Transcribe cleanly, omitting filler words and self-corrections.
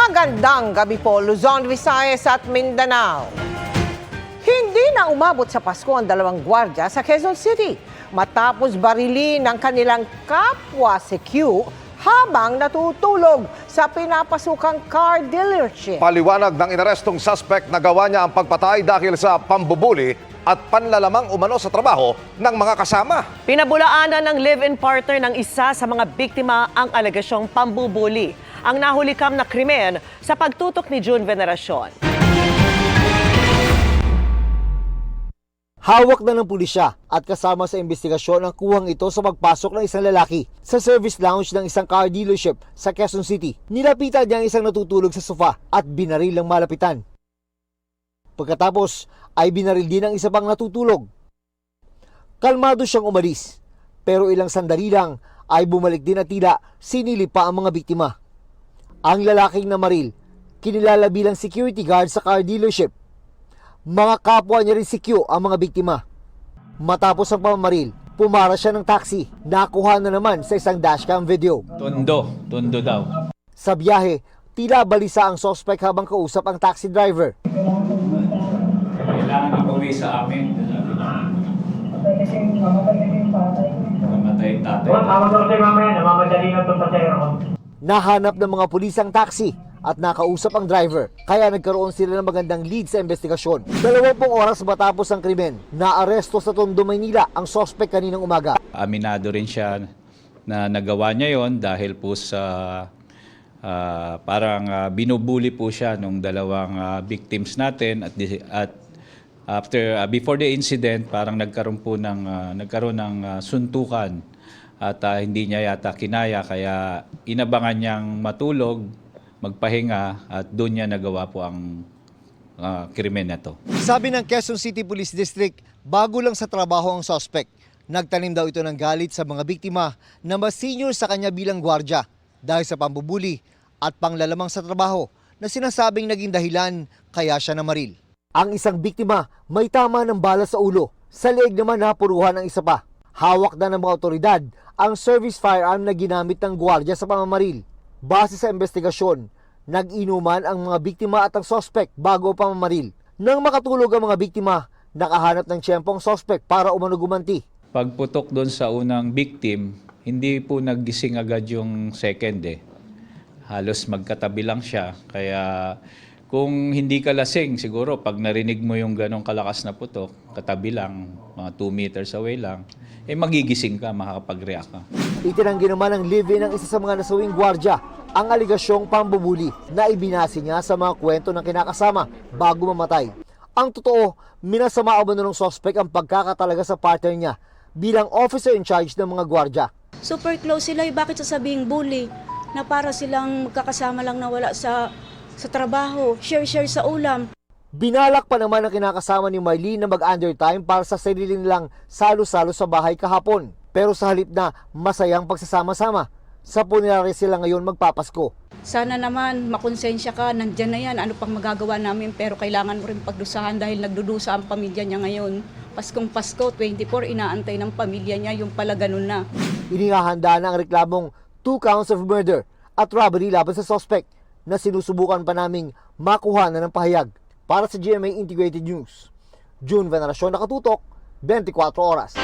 Magandang gabi po, Luzon, Visayas at Mindanao. Hindi na umabot sa Pasko ang dalawang gwardiya sa Quezon City matapos barilin ng kanilang kapwa CQ habang natutulog sa pinapasukang car dealership. Paliwanag ng inarestong suspect na gawa niya ang pagpatay dahil sa pambubuli at panlalamang umano sa trabaho ng mga kasama. Pinabulaanan ng live-in partner ng isa sa mga biktima ang alegasyong pambubuli. Ang nahulikam na krimen sa pagtutok ni June Veneracion. Hawak na ng pulisya at kasama sa investigasyon ang kuhang ito sa pagpasok ng isang lalaki sa service lounge ng isang car dealership sa Quezon City. Nilapitan niya ang isang natutulog sa sofa at binaril ang malapitan. Pagkatapos ay binaril din ang isa pang natutulog. Kalmado siyang umalis, pero ilang sandali lang ay bumalik din at tila sinilip pa ang mga biktima. Ang lalaking namaril, kinilala bilang security guard sa car dealership. Mga kapwa niya rin si Q ang mga biktima. Matapos ang pamamaril, pumara siya ng taxi. Nakuha na naman sa isang dashcam video. Tondo daw. Sa biyahe, tila balisa ang suspect habang kausap ang taxi driver. Kailangan makauwi sa amin. Mamatay tatay. Tawag daw si mamaya, namamadali na itong pasero. Nahanap ng mga pulis ang taxi at nakausap ang driver. Kaya nagkaroon sila ng magandang lead sa investigasyon. 20 oras matapos ang krimen, naaresto sa Tondo, Maynila ang suspect kaninang umaga. Aminado rin siya na nagawa niya yon dahil po sa parang binubuli po siya nung dalawang victims natin at before the incident parang nagkaroon ng suntukan at hindi niya yata kinaya kaya inabangan niyang matulog, magpahinga at doon niya nagawa po ang krimen na to. Sabi ng Quezon City Police District, bago lang sa trabaho ang suspect. Nagtanim daw ito ng galit sa mga biktima na mas senior sa kanya bilang gwardya dahil sa pambubuli at panglalamang sa trabaho na sinasabing naging dahilan kaya siya namaril. Ang isang biktima may tama ng bala sa ulo. Sa leeg naman napuruhan ang isa pa. Hawak na ng mga otoridad ang service firearm na ginamit ng gwardya sa pamamaril. Base sa investigasyon, nag-inuman ang mga biktima at ang suspect bago pamamaril. Nang makatulog ang mga biktima, nakahanap ng tiyempong suspect para umano gumanti. Pagputok doon sa unang victim, hindi po naggising agad yung second Halos magkatabi lang siya. Kaya kung hindi ka lasing, siguro pag narinig mo yung ganong kalakas na putok, katabi lang, mga 2 meters away lang, magigising ka, makakapag-react ka. Itinanggi naman ng live-in ng isa sa mga nasawing gwardya ang aligasyong pambubuli na ibinasi niya sa mga kwento ng kinakasama bago mamatay. Ang totoo, minasama umano ng suspect ang pagkakatalaga sa partner niya bilang officer in charge ng mga gwardya. Super close sila, bakit sasabing bully? Na para silang magkakasama lang na wala sa trabaho, share sa ulam. Binalak pa naman ang kinakasama ni Marlene na mag-undertime para sa sarili nilang salo-salo sa bahay kahapon. Pero sa halip na masayang pagsasama-sama, sa punerarya sila ngayon magpapasko. Sana naman makonsensya ka, nandyan na yan, ano pang magagawa namin, pero kailangan mo rin pagdusahan dahil nagdudusa ang pamilya niya ngayon. Paskong Pasko, 24, inaantay ng pamilya niya, yung pala ganun na. Inihahanda na ang reklamong 2 counts of murder at robbery laban sa suspect na sinusubukan pa naming makuha na ng pahayag. Para sa GMA Integrated News, June Veneracion, nakatutok, 24 oras.